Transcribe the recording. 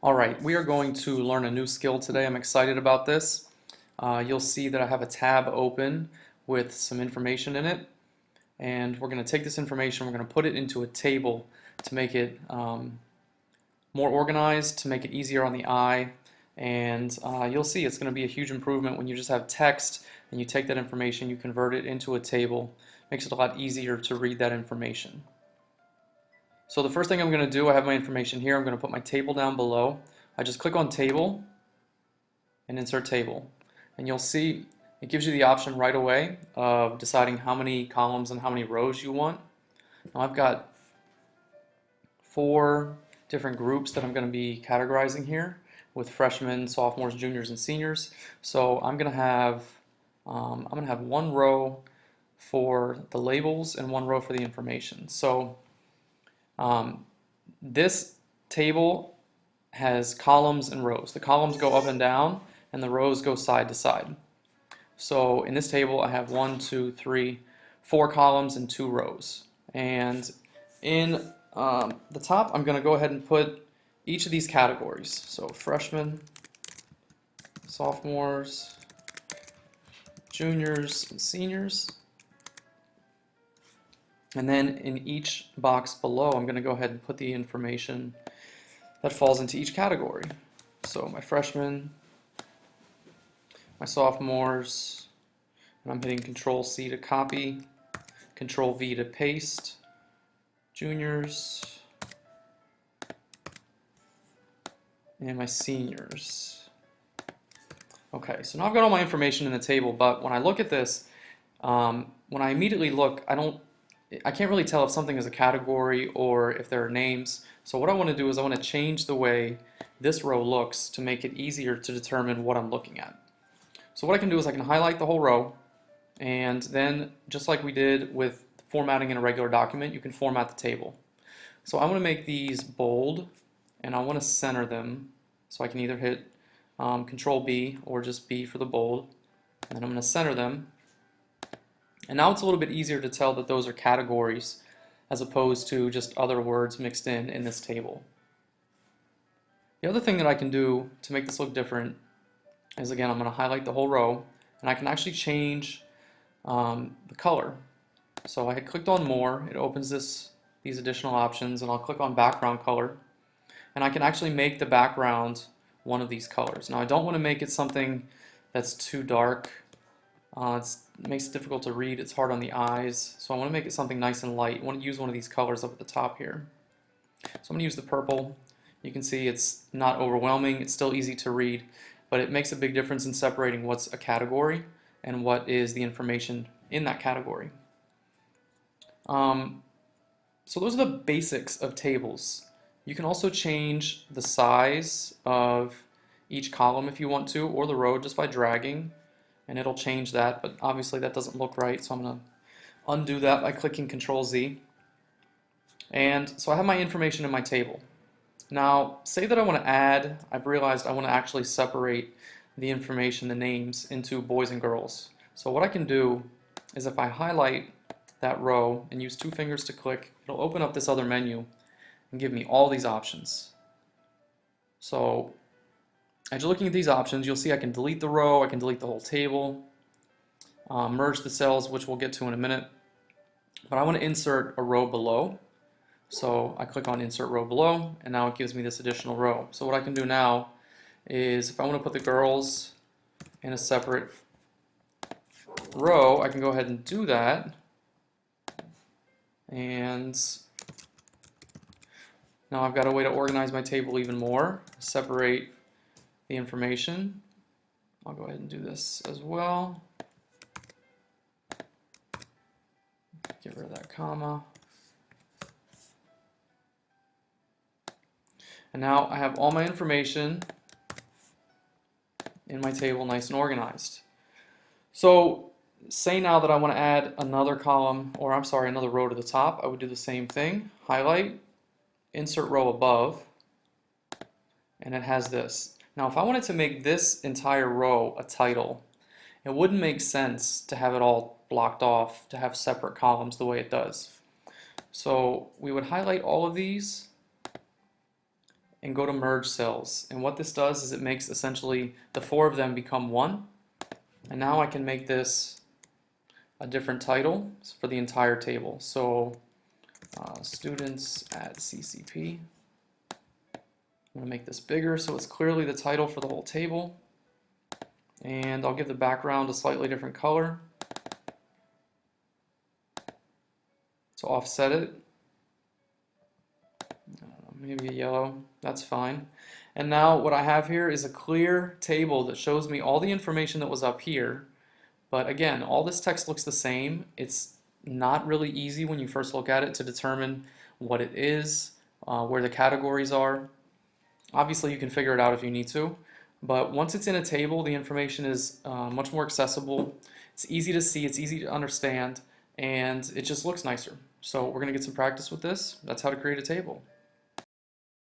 All right, we are going to learn a new skill today. I'm excited about this. You'll see that I have a tab open with some information in it, and we're going to take this information, we're going to put it into a table to make it more organized, to make it easier on the eye, and you'll see it's going to be a huge improvement when you just have text and you take that information, you convert it into a table. Makes it a lot easier to read that information. So the first thing I'm going to do, I have my information here. I'm going to put my table down below. I just click on table and insert table. And you'll see it gives you the option right away of deciding how many columns and how many rows you want. Now I've got 4 different groups that I'm going to be categorizing here with freshmen, sophomores, juniors, and seniors. So I'm going to have 1 row for the labels and 1 row for the information. So this table has columns and rows. The columns go up and down, and the rows go side to side. So in this table, I have 1, 2, 3, 4 columns and 2 rows. And in the top, I'm going to go ahead and put each of these categories. So freshmen, sophomores, juniors, and seniors. And then in each box below, I'm going to go ahead and put the information that falls into each category. So my freshmen, my sophomores, and I'm hitting Control C to copy, Control V to paste, juniors, and my seniors. Okay, so now I've got all my information in the table, but when I look at this, when I immediately look, I can't really tell if something is a category or if there are names. So what I want to do is I want to change the way this row looks to make it easier to determine what I'm looking at. So what I can do is I can highlight the whole row, and then just like we did with formatting in a regular document, you can format the table. So I want to make these bold, and I want to center them. So I can either hit Control B or just B for the bold, and then I'm going to center them. And now it's a little bit easier to tell that those are categories as opposed to just other words mixed in this table. The other thing that I can do to make this look different is, again, I'm going to highlight the whole row, and I can actually change the color. So I had clicked on more, it opens these additional options, and I'll click on background color, and I can actually make the background one of these colors. Now I don't want to make it something that's too dark. It makes it difficult to read, it's hard on the eyes, so I want to make it something nice and light. I want to use one of these colors up at the top here. So I'm going to use the purple. You can see it's not overwhelming, it's still easy to read, but it makes a big difference in separating what's a category and what is the information in that category. So those are the basics of tables. You can also change the size of each column if you want to, or the row, just by dragging, and it'll change that, but obviously that doesn't look right, so I'm going to undo that by clicking Control Z. And so I have my information in my table. Now, say that I want to add, I've realized I want to actually separate the information, the names, into boys and girls. So what I can do is if I highlight that row and use 2 fingers to click, it'll open up this other menu and give me all these options. So as you're looking at these options, you'll see I can delete the row, I can delete the whole table, merge the cells, which we'll get to in a minute. But I want to insert a row below. So I click on Insert Row Below, and now it gives me this additional row. So what I can do now is if I want to put the girls in a separate row, I can go ahead and do that. And now I've got a way to organize my table even more, separate the information. I'll go ahead and do this as well. Get rid of that comma. And now I have all my information in my table nice and organized. So say now that I want to add another column, or I'm sorry, another row to the top, I would do the same thing. Highlight, insert row above, and it has this. Now if I wanted to make this entire row a title, it wouldn't make sense to have it all blocked off, to have separate columns the way it does. So we would highlight all of these, and go to merge cells. And what this does is it makes essentially the four of them become one. And now I can make this a different title for the entire table. So students at CCP. I'm going to make this bigger so it's clearly the title for the whole table. And I'll give the background a slightly different color to offset it. Maybe a yellow, that's fine. And now what I have here is a clear table that shows me all the information that was up here. But again, all this text looks the same. It's not really easy when you first look at it to determine what it is, where the categories are. Obviously you can figure it out if you need to, but once it's in a table, the information is much more accessible. It's easy to see, it's easy to understand, and it just looks nicer. So we're going to get some practice with this. That's how to create a table.